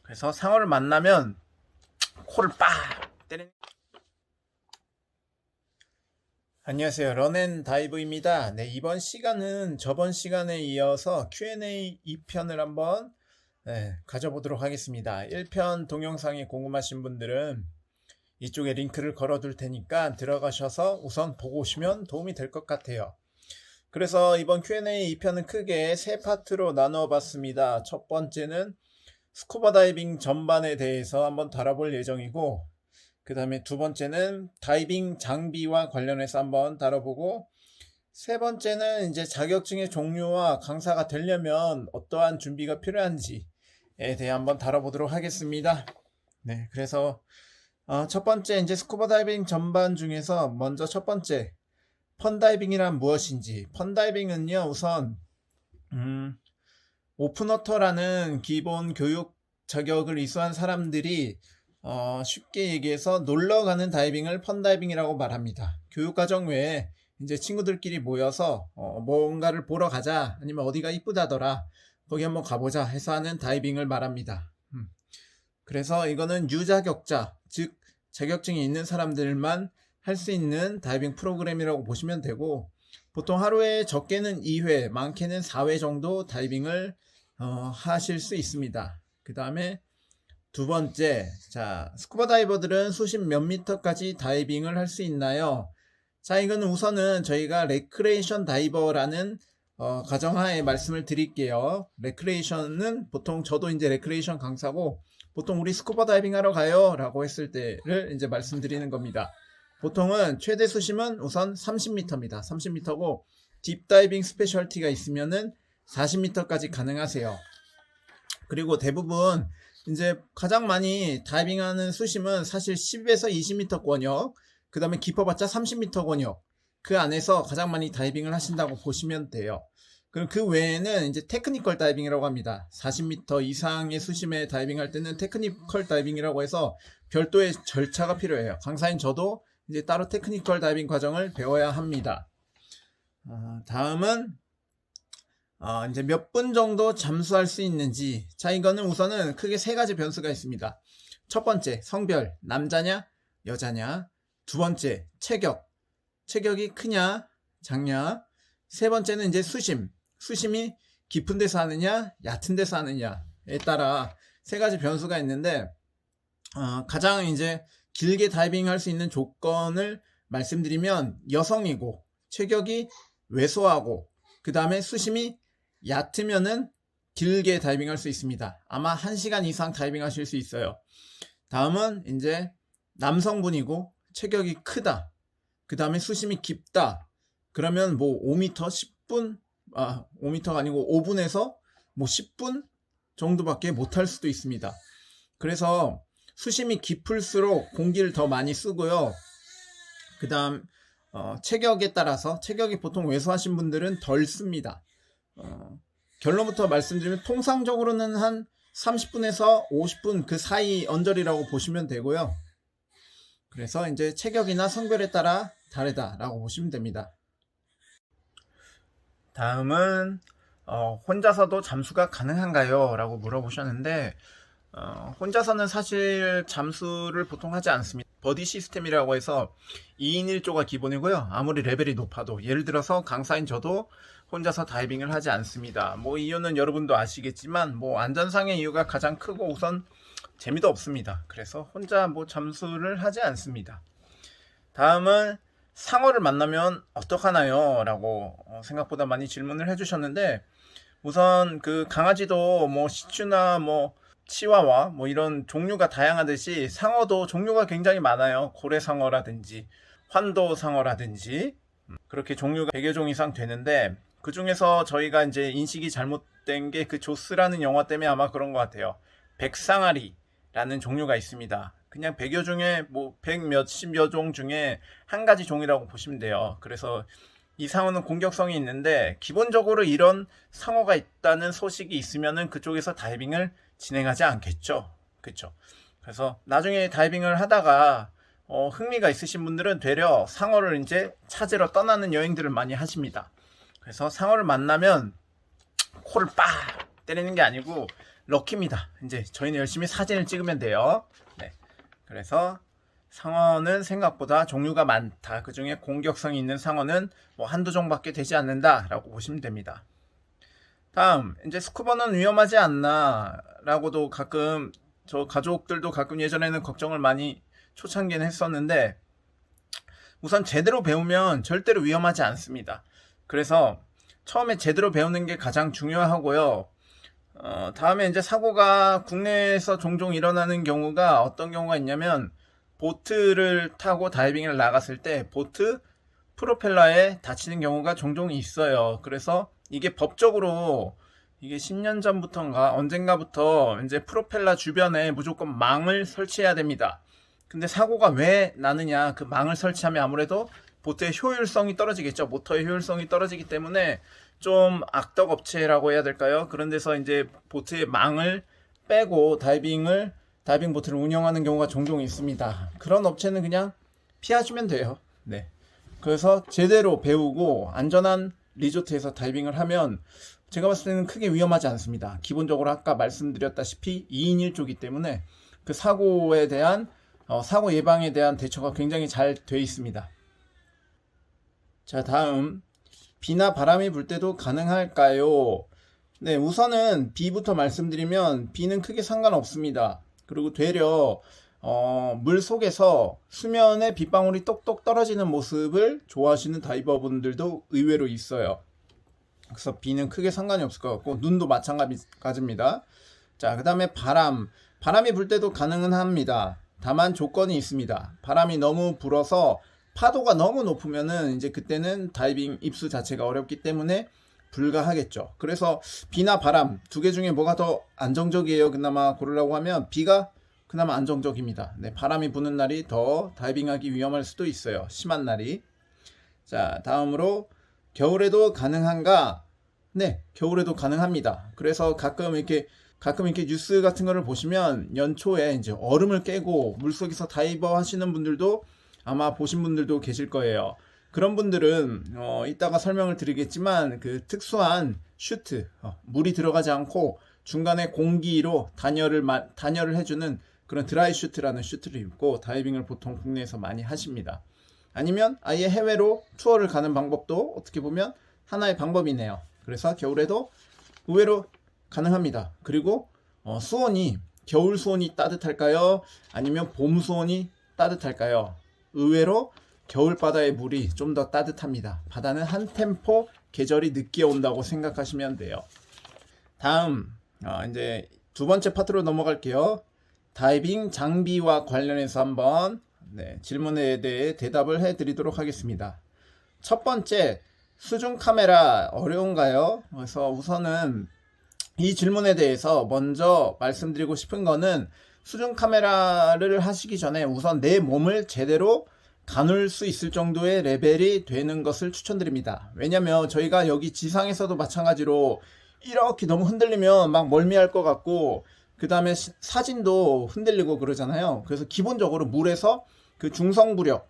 그래서 상어를 만나면 코를 빡 때리는. 안녕하세요, 런앤다이브입니다. 네, 이번 시간은 저번 시간에 이어서 Q&A 2편을 한번 가져보도록 하겠습니다. 1편 동영상이 궁금하신 분들은 이쪽에 링크를 걸어둘 테니까 들어가셔서 우선 보고 오시면 도움이 될 것 같아요. 그래서 이번 Q&A 2편은 크게 세 파트로 나누어 봤습니다. 첫 번째는 스쿠버 다이빙 전반에 대해서 한번 다뤄볼 예정이고, 그 다음에 두 번째는 다이빙 장비와 관련해서 한번 다뤄보고, 세 번째는 이제 자격증의 종류와 강사가 되려면 어떠한 준비가 필요한지에 대해 한번 다뤄보도록 하겠습니다. 네, 그래서 첫 번째 이제 스쿠버 다이빙 전반 중에서 먼저 첫 번째 펀다이빙이란 무엇인지. 펀다이빙은요, 우선 오픈워터라는 기본 교육 자격을 이수한 사람들이 쉽게 얘기해서 놀러가는 다이빙을 펀다이빙이라고 말합니다. 교육과정 외에 이제 친구들끼리 모여서 뭔가를 보러 가자, 아니면 어디가 이쁘다더라, 거기 한번 가보자 해서 하는 다이빙을 말합니다. 그래서 이거는 유자격자, 즉 자격증이 있는 사람들만 할 수 있는 다이빙 프로그램이라고 보시면 되고, 보통 하루에 적게는 2회, 많게는 4회 정도 다이빙을 하실 수 있습니다. 그 다음에 두 번째, 자, 스쿠버 다이버들은 수십 몇 미터까지 다이빙을 할 수 있나요? 자, 이거는 우선은 저희가 레크레이션 다이버라는 가정하에 말씀을 드릴게요. 레크레이션은 보통 저도 이제 레크레이션 강사고, 보통 우리 스쿠버 다이빙 하러 가요 라고 했을 때를 이제 말씀드리는 겁니다. 보통은 최대 수심은 우선 30m입니다. 30m고 딥다이빙 스페셜티가 있으면은 40m까지 가능하세요. 그리고 대부분 이제 가장 많이 다이빙하는 수심은 사실 10에서 20m 권역, 그 다음에 깊어봤자 30m 권역, 그 안에서 가장 많이 다이빙을 하신다고 보시면 돼요. 그럼 그 외에는 이제 테크니컬 다이빙이라고 합니다. 40m 이상의 수심에 다이빙할 때는 테크니컬 다이빙이라고 해서 별도의 절차가 필요해요. 강사인 저도 이제 따로 테크니컬 다이빙 과정을 배워야 합니다. 다음은 이제 몇 분 정도 잠수할 수 있는지. 자, 이거는 우선은 크게 세 가지 변수가 있습니다. 첫 번째, 성별, 남자냐 여자냐. 두 번째, 체격이 크냐 작냐. 세 번째는 이제 수심이 깊은 데서 하느냐 얕은 데서 하느냐에 따라 세 가지 변수가 있는데, 가장 이제 길게 다이빙 할 수 있는 조건을 말씀드리면, 여성이고 체격이 왜소하고 그 다음에 수심이 얕으면은 길게 다이빙 할 수 있습니다. 아마 1시간 이상 다이빙 하실 수 있어요. 다음은 이제 남성분이고 체격이 크다, 그 다음에 수심이 깊다, 그러면 뭐 5m 10분 5m가 아니고 5분에서 뭐 10분 정도밖에 못할 수도 있습니다. 그래서 수심이 깊을수록 공기를 더 많이 쓰고요. 그 다음 체격에 따라서, 체격이 보통 왜소하신 분들은 덜 씁니다. 결론부터 말씀드리면 통상적으로는 한 30분에서 50분 그 사이 언저리라고 보시면 되고요. 그래서 이제 체격이나 성별에 따라 다르다라고 보시면 됩니다. 다음은 혼자서도 잠수가 가능한가요? 라고 물어보셨는데, 혼자서는 사실 잠수를 보통 하지 않습니다. 버디 시스템이라고 해서 2인 1조가 기본이고요. 아무리 레벨이 높아도, 예를 들어서 강사인 저도 혼자서 다이빙을 하지 않습니다. 뭐 이유는 여러분도 아시겠지만, 뭐 안전상의 이유가 가장 크고, 우선 재미도 없습니다. 그래서 혼자 뭐 잠수를 하지 않습니다. 다음은 상어를 만나면 어떡하나요? 라고 생각보다 많이 질문을 해주셨는데, 우선 그 강아지도 뭐 시츄나 뭐 치와와 뭐 이런 종류가 다양하듯이 상어도 종류가 굉장히 많아요. 고래상어라든지 환도상어라든지 그렇게 종류가 100여 종 이상 되는데, 그 중에서 저희가 이제 인식이 잘못된 게 그 조스라는 영화 때문에 아마 그런 것 같아요. 백상아리라는 종류가 있습니다. 그냥 100여 중에 뭐 100 몇십여 종 중에 한 가지 종이라고 보시면 돼요. 그래서 이 상어는 공격성이 있는데, 기본적으로 이런 상어가 있다는 소식이 있으면은 그쪽에서 다이빙을 진행하지 않겠죠. 그렇죠? 그래서 나중에 다이빙을 하다가 흥미가 있으신 분들은 되려 상어를 이제 찾으러 떠나는 여행들을 많이 하십니다. 그래서 상어를 만나면 코를 빡 때리는 게 아니고 럭키입니다. 이제 저희는 열심히 사진을 찍으면 돼요. 네. 그래서 상어는 생각보다 종류가 많다. 그 중에 공격성이 있는 상어는 뭐 한두 종밖에 되지 않는다라고 보시면 됩니다. 다음, 이제 스쿠버는 위험하지 않나 라고도 가끔, 저 가족들도 가끔 예전에는 걱정을 많이 초창기에는 했었는데, 우선 제대로 배우면 절대로 위험하지 않습니다. 그래서 처음에 제대로 배우는 게 가장 중요하고요. 다음에 이제 사고가 국내에서 종종 일어나는 경우가 어떤 경우가 있냐면, 보트를 타고 다이빙을 나갔을 때 보트 프로펠러에 다치는 경우가 종종 있어요. 그래서 이게 법적으로 이게 10년 전부터인가 언젠가부터 이제 프로펠러 주변에 무조건 망을 설치해야 됩니다. 근데 사고가 왜 나느냐, 그 망을 설치하면 아무래도 보트의 효율성이 떨어지겠죠. 모터의 효율성이 떨어지기 때문에 좀 악덕 업체라고 해야 될까요? 그런 데서 이제 보트의 망을 빼고 다이빙 보트를 운영하는 경우가 종종 있습니다. 그런 업체는 그냥 피하시면 돼요. 네. 그래서 제대로 배우고 안전한 리조트에서 다이빙을 하면 제가 봤을 때는 크게 위험하지 않습니다. 기본적으로 아까 말씀드렸다시피 2인 1조이기 때문에 그 사고에 대한 사고 예방에 대한 대처가 굉장히 잘 돼 있습니다. 자, 다음, 비나 바람이 불 때도 가능할까요? 네, 우선은 비부터 말씀드리면 비는 크게 상관없습니다. 그리고 되려 물 속에서 수면에 빗방울이 똑똑 떨어지는 모습을 좋아하시는 다이버분들도 의외로 있어요. 그래서 비는 크게 상관이 없을 것 같고, 눈도 마찬가지입니다. 자, 그 다음에 바람이 불 때도 가능은 합니다. 다만 조건이 있습니다. 바람이 너무 불어서 파도가 너무 높으면은 이제 그때는 다이빙 입수 자체가 어렵기 때문에 불가하겠죠. 그래서 비나 바람 두 개 중에 뭐가 더 안정적이에요? 그나마 고르라고 하면 비가 그나마 안정적입니다. 네, 바람이 부는 날이 더 다이빙하기 위험할 수도 있어요. 심한 날이. 자, 다음으로 겨울에도 가능한가? 네, 겨울에도 가능합니다. 그래서 가끔 이렇게 뉴스 같은 거를 보시면 연초에 이제 얼음을 깨고 물속에서 다이버 하시는 분들도 아마 보신 분들도 계실 거예요. 그런 분들은 이따가 설명을 드리겠지만 그 특수한 슈트, 물이 들어가지 않고 중간에 공기로 단열을 해주는 그런 드라이 슈트라는 슈트를 입고 다이빙을 보통 국내에서 많이 하십니다. 아니면 아예 해외로 투어를 가는 방법도 어떻게 보면 하나의 방법이네요. 그래서 겨울에도 의외로 가능합니다. 그리고 겨울 수온이 따뜻할까요? 아니면 봄 수온이 따뜻할까요? 의외로 겨울 바다의 물이 좀 더 따뜻합니다. 바다는 한 템포 계절이 늦게 온다고 생각하시면 돼요. 다음 이제 두 번째 파트로 넘어갈게요. 다이빙 장비와 관련해서 한번 질문에 대해 대답을 해드리도록 하겠습니다. 첫 번째, 수중 카메라 어려운가요? 그래서 우선은 이 질문에 대해서 먼저 말씀드리고 싶은 거는 수중 카메라를 하시기 전에 우선 내 몸을 제대로 가눌 수 있을 정도의 레벨이 되는 것을 추천드립니다. 왜냐면 저희가 여기 지상에서도 마찬가지로 이렇게 너무 흔들리면 막 멀미할 것 같고, 그 다음에 사진도 흔들리고 그러잖아요. 그래서 기본적으로 물에서 그 중성부력,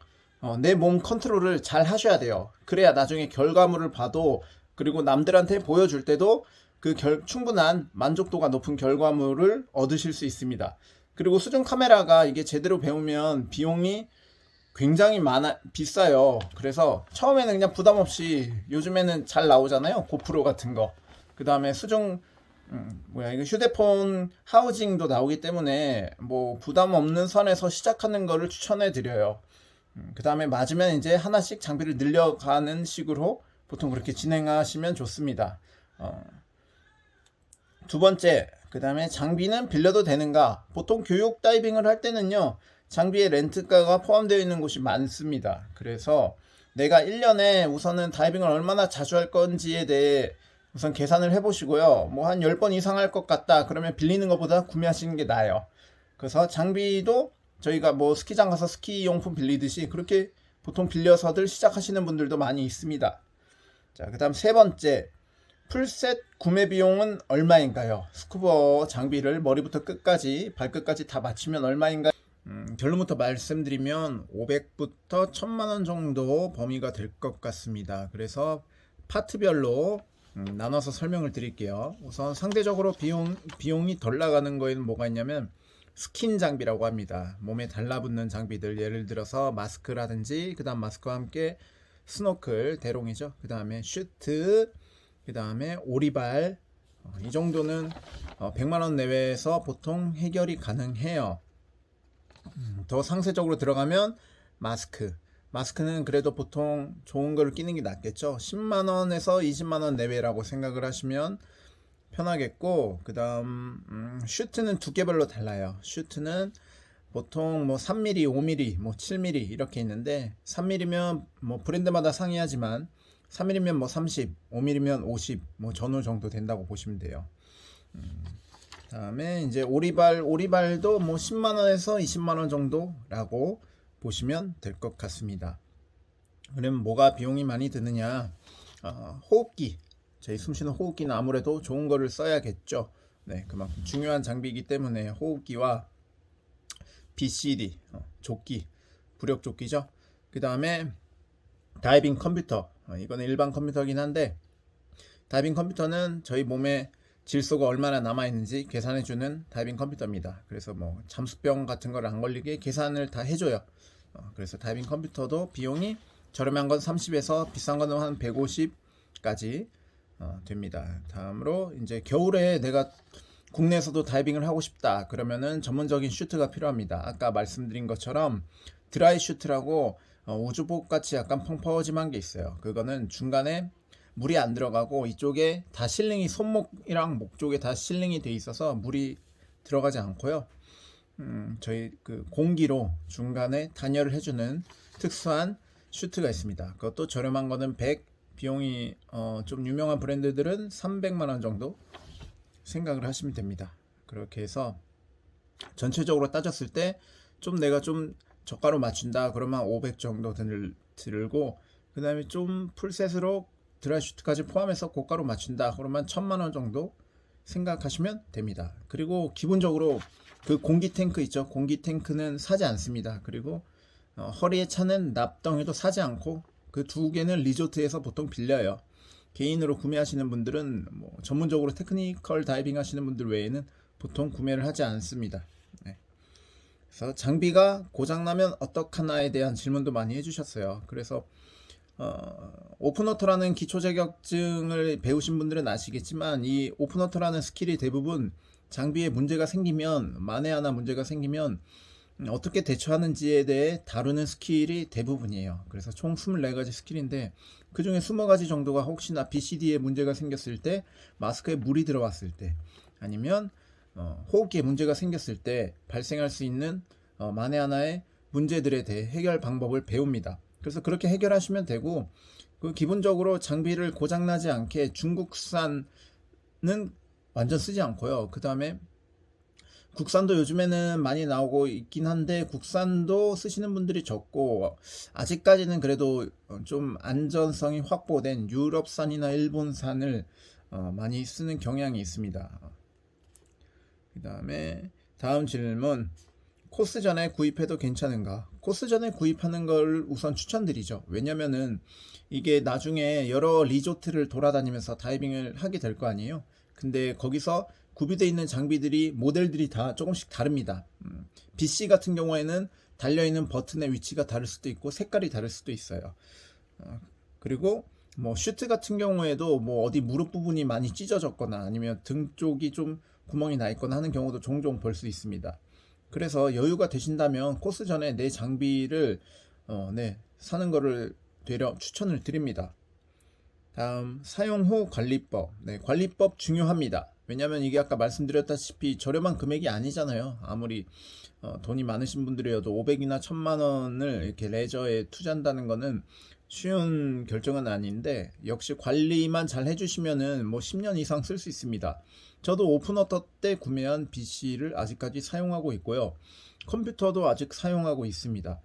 내 몸 컨트롤을 잘 하셔야 돼요. 그래야 나중에 결과물을 봐도, 그리고 남들한테 보여줄 때도 그 충분한 만족도가 높은 결과물을 얻으실 수 있습니다. 그리고 수중 카메라가 이게 제대로 배우면 비용이 굉장히 비싸요. 그래서 처음에는 그냥 부담 없이, 요즘에는 잘 나오잖아요. 고프로 같은 거. 그 다음에 수중 이거 휴대폰 하우징도 나오기 때문에 뭐 부담 없는 선에서 시작하는 거를 추천해 드려요. 그 다음에 맞으면 이제 하나씩 장비를 늘려가는 식으로 보통 그렇게 진행하시면 좋습니다. 두 번째, 그 다음에 장비는 빌려도 되는가? 보통 교육 다이빙을 할 때는요, 장비의 렌트가가 포함되어 있는 곳이 많습니다. 그래서 내가 1년에 우선은 다이빙을 얼마나 자주 할 건지에 대해 우선 계산을 해보시고요. 뭐 한 10번 이상 할 것 같다 그러면 빌리는 것보다 구매하시는 게 나아요. 그래서 장비도 저희가 뭐 스키장 가서 스키 용품 빌리듯이 그렇게 보통 빌려서들 시작하시는 분들도 많이 있습니다. 자, 그 다음 세 번째, 풀셋 구매 비용은 얼마인가요? 스쿠버 장비를 머리부터 끝까지 발끝까지 다 맞추면 얼마인가요? 결론부터 말씀드리면 500부터 1000만원 정도 범위가 될 것 같습니다. 그래서 파트별로 나눠서 설명을 드릴게요. 우선 상대적으로 비용이 덜 나가는 거에는 뭐가 있냐면 스킨 장비라고 합니다. 몸에 달라붙는 장비들, 예를 들어서 마스크라든지, 그 다음 마스크와 함께 스노클, 대롱이죠. 그 다음에 슈트, 그 다음에 오리발, 이 정도는 100만원 내외에서 보통 해결이 가능해요. 더 상세적으로 들어가면 마스크는 그래도 보통 좋은 걸 끼는 게 낫겠죠. 10만원에서 20만원 내외라고 생각을 하시면 편하겠고, 그 다음 슈트는 두께별로 달라요. 슈트는 보통 뭐 3mm, 5mm, 뭐 7mm 이렇게 있는데, 3mm면 뭐 브랜드마다 상이하지만 3mm면 뭐 30, 5mm면 50, 뭐 전후 정도 된다고 보시면 돼요. 다음에 이제 오리발도 뭐 10만원에서 20만원 정도라고 보시면 될 것 같습니다. 그러면 뭐가 비용이 많이 드느냐? 호흡기, 저희 숨쉬는 호흡기는 아무래도 좋은 거를 써야겠죠. 네, 그만큼 중요한 장비이기 때문에 호흡기와 BCD, 조끼, 부력조끼죠. 그 다음에 다이빙 컴퓨터, 이거는 일반 컴퓨터긴 한데, 다이빙 컴퓨터는 저희 몸에 질소가 얼마나 남아있는지 계산해주는 다이빙 컴퓨터입니다. 그래서 뭐 잠수병 같은 걸 안 걸리게 계산을 다 해줘요. 그래서 다이빙 컴퓨터도 비용이 저렴한 건 30에서 비싼 거는 한 150까지 됩니다. 다음으로 이제 겨울에 내가 국내에서도 다이빙을 하고 싶다 그러면은 전문적인 슈트가 필요합니다. 아까 말씀드린 것처럼 드라이 슈트라고 우주복 같이 약간 펑퍼짐한 게 있어요. 그거는 중간에 물이 안 들어가고 이쪽에 다 실링이, 손목이랑 목 쪽에 다 실링이 돼 있어서 물이 들어가지 않고요. 저희 그 공기로 중간에 단열을 해주는 특수한 슈트가 있습니다. 그것도 저렴한 거는 100, 비용이 좀 유명한 브랜드들은 300만원 정도 생각을 하시면 됩니다. 그렇게 해서 전체적으로 따졌을 때 좀 내가 좀 저가로 맞춘다 그러면 500 정도 들고, 그 다음에 좀 풀셋으로 드라이 슈트까지 포함해서 고가로 맞춘다 그러면 1000만원 정도 생각하시면 됩니다. 그리고 기본적으로 그 공기 탱크 있죠. 공기 탱크는 사지 않습니다. 그리고 허리에 차는 납덩이도 사지 않고, 그 두 개는 리조트에서 보통 빌려요. 개인으로 구매하시는 분들은 뭐 전문적으로 테크니컬 다이빙 하시는 분들 외에는 보통 구매를 하지 않습니다. 네. 그래서 장비가 고장나면 어떡하나에 대한 질문도 많이 해주셨어요. 그래서 오픈워터라는 기초 자격증을 배우신 분들은 아시겠지만, 이 오픈워터라는 스킬이 대부분 장비에 문제가 생기면, 만에 하나 문제가 생기면 어떻게 대처하는지에 대해 다루는 스킬이 대부분이에요. 그래서 총 24가지 스킬인데, 그 중에 20가지 정도가 혹시나 BCD에 문제가 생겼을 때, 마스크에 물이 들어왔을 때, 아니면 호흡기에 문제가 생겼을 때 발생할 수 있는 만에 하나의 문제들에 대해 해결 방법을 배웁니다. 그래서 그렇게 해결하시면 되고, 그 기본적으로 장비를 고장나지 않게 중국산은 완전 쓰지 않고요. 그 다음에 국산도 요즘에는 많이 나오고 있긴 한데, 국산도 쓰시는 분들이 적고, 아직까지는 그래도 좀 안전성이 확보된 유럽산이나 일본산을 많이 쓰는 경향이 있습니다. 그 다음에 다음 질문, 코스 전에 구입해도 괜찮은가? 코스 전에 구입하는 걸 우선 추천드리죠. 왜냐면은 이게 나중에 여러 리조트를 돌아다니면서 다이빙을 하게 될 거 아니에요. 근데 거기서 구비되어 있는 장비들이, 모델들이 다 조금씩 다릅니다. BC 같은 경우에는 달려있는 버튼의 위치가 다를 수도 있고 색깔이 다를 수도 있어요. 그리고 뭐 슈트 같은 경우에도 뭐 어디 무릎 부분이 많이 찢어졌거나 아니면 등 쪽이 좀 구멍이 나 있거나 하는 경우도 종종 볼 수 있습니다. 그래서 여유가 되신다면 코스 전에 내 장비를 사는 거를 되려 추천을 드립니다. 다음, 사용 후 관리법. 네, 관리법 중요합니다. 왜냐면 이게 아까 말씀드렸다시피 저렴한 금액이 아니잖아요. 아무리 돈이 많으신 분들이어도 500이나 1000만원을 이렇게 레저에 투자한다는 거는 쉬운 결정은 아닌데, 역시 관리만 잘 해주시면은 뭐 10년 이상 쓸 수 있습니다. 저도 오픈워터 때 구매한 BC를 아직까지 사용하고 있고요. 컴퓨터도 아직 사용하고 있습니다.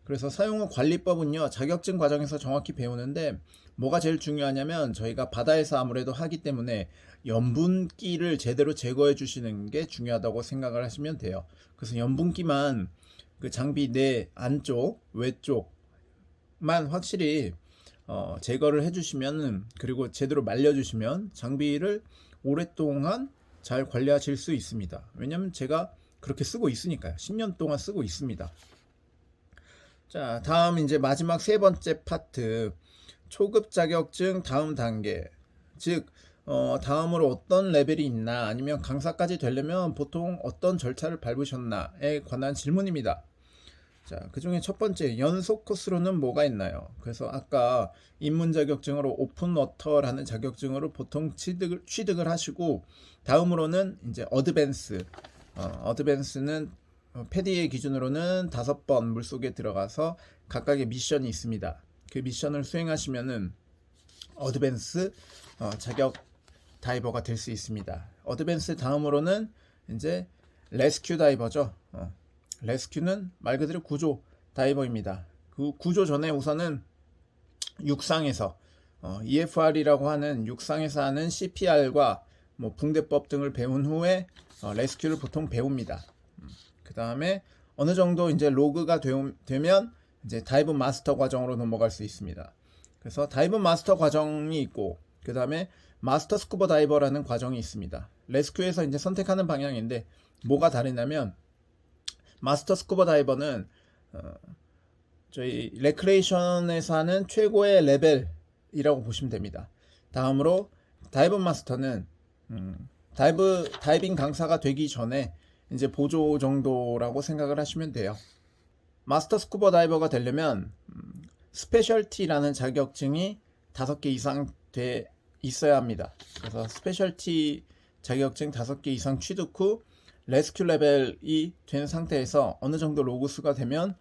그래서 사용 후 관리법은요, 자격증 과정에서 정확히 배우는데, 뭐가 제일 중요하냐면 저희가 바다에서 아무래도 하기 때문에 염분기를 제대로 제거해 주시는 게 중요하다고 생각을 하시면 돼요. 그래서 염분기만 그 장비 내 안쪽, 외쪽만 확실히 제거를 해주시면, 그리고 제대로 말려주시면 장비를 오랫동안 잘 관리하실 수 있습니다. 왜냐면 제가 그렇게 쓰고 있으니까요. 10년 동안 쓰고 있습니다. 자, 다음 이제 마지막 세 번째 파트, 초급 자격증 다음 단계. 즉 다음으로 어떤 레벨이 있나, 아니면 강사까지 되려면 보통 어떤 절차를 밟으셨나에 관한 질문입니다. 자, 그 중에 첫 번째, 연속 코스로는 뭐가 있나요? 그래서 아까 입문 자격증으로 오픈워터라는 자격증으로 보통 취득을 하시고, 다음으로는 이제 어드밴스. 어드밴스는 패디의 기준으로는 5번 물속에 들어가서 각각의 미션이 있습니다. 그 미션을 수행하시면은 어드밴스 자격 다이버가 될 수 있습니다. 어드밴스 다음으로는 이제 레스큐 다이버죠. 레스큐는 말 그대로 구조 다이버입니다. 그 구조 전에 우선은 육상에서 EFR이라고 하는 육상에서 하는 CPR과 뭐 붕대법 등을 배운 후에 레스큐를 보통 배웁니다. 그 다음에 어느 정도 이제 로그가 되면 이제 다이브 마스터 과정으로 넘어갈 수 있습니다. 그래서 다이브 마스터 과정이 있고, 그 다음에 마스터 스쿠버 다이버라는 과정이 있습니다. 레스큐에서 이제 선택하는 방향인데 뭐가 다르냐면, 마스터 스쿠버 다이버는 저희 레크레이션에서 하는 최고의 레벨이라고 보시면 됩니다. 다음으로 다이브 마스터는 다이빙 강사가 되기 전에 이제 보조 정도라고 생각을 하시면 돼요. 마스터 스쿠버 다이버가 되려면 스페셜티라는 자격증이 5개 이상 돼 있어야 합니다. 그래서 스페셜티 자격증 5개 이상 취득 후 레스큐 레벨이 된 상태에서 어느 정도 로그 수가 되면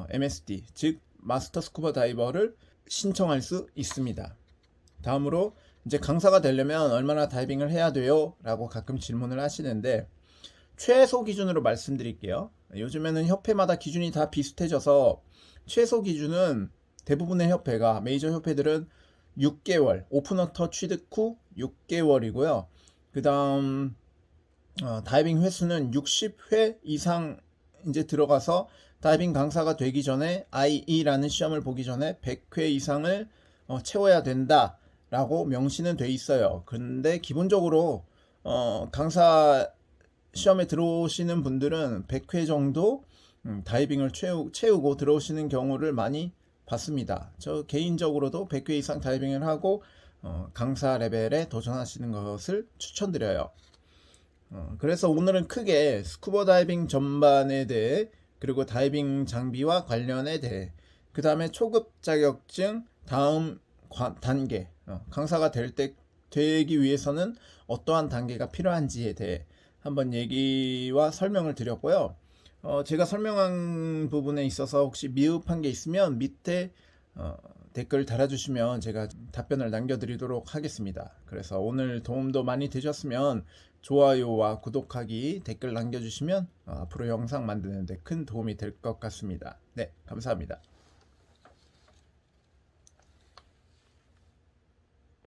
MSD, 즉 마스터 스쿠버 다이버를 신청할 수 있습니다. 다음으로 이제 강사가 되려면 얼마나 다이빙을 해야 돼요? 라고 가끔 질문을 하시는데, 최소 기준으로 말씀드릴게요. 요즘에는 협회마다 기준이 다 비슷해져서 최소 기준은 대부분의 협회가, 메이저 협회들은 6개월, 오픈워터 취득 후 6개월이고요. 그 다음 다이빙 횟수는 60회 이상 이제 들어가서 다이빙 강사가 되기 전에 IE라는 시험을 보기 전에 100회 이상을 채워야 된다라고 명시는 돼 있어요. 근데 기본적으로 강사 시험에 들어오시는 분들은 100회 정도 다이빙을 채우고 들어오시는 경우를 많이 봤습니다. 저 개인적으로도 100회 이상 다이빙을 하고 강사 레벨에 도전하시는 것을 추천드려요. 그래서 오늘은 크게 스쿠버 다이빙 전반에 대해, 그리고 다이빙 장비와 관련에 대해, 그 다음에 초급 자격증 다음 단계, 강사가 되기 위해서는 어떠한 단계가 필요한지에 대해 한번 얘기와 설명을 드렸고요. 제가 설명한 부분에 있어서 혹시 미흡한 게 있으면 밑에 댓글 달아주시면 제가 답변을 남겨드리도록 하겠습니다. 그래서 오늘 도움도 많이 되셨으면 좋아요와 구독하기, 댓글 남겨주시면 앞으로 영상 만드는 데 큰 도움이 될 것 같습니다. 네, 감사합니다.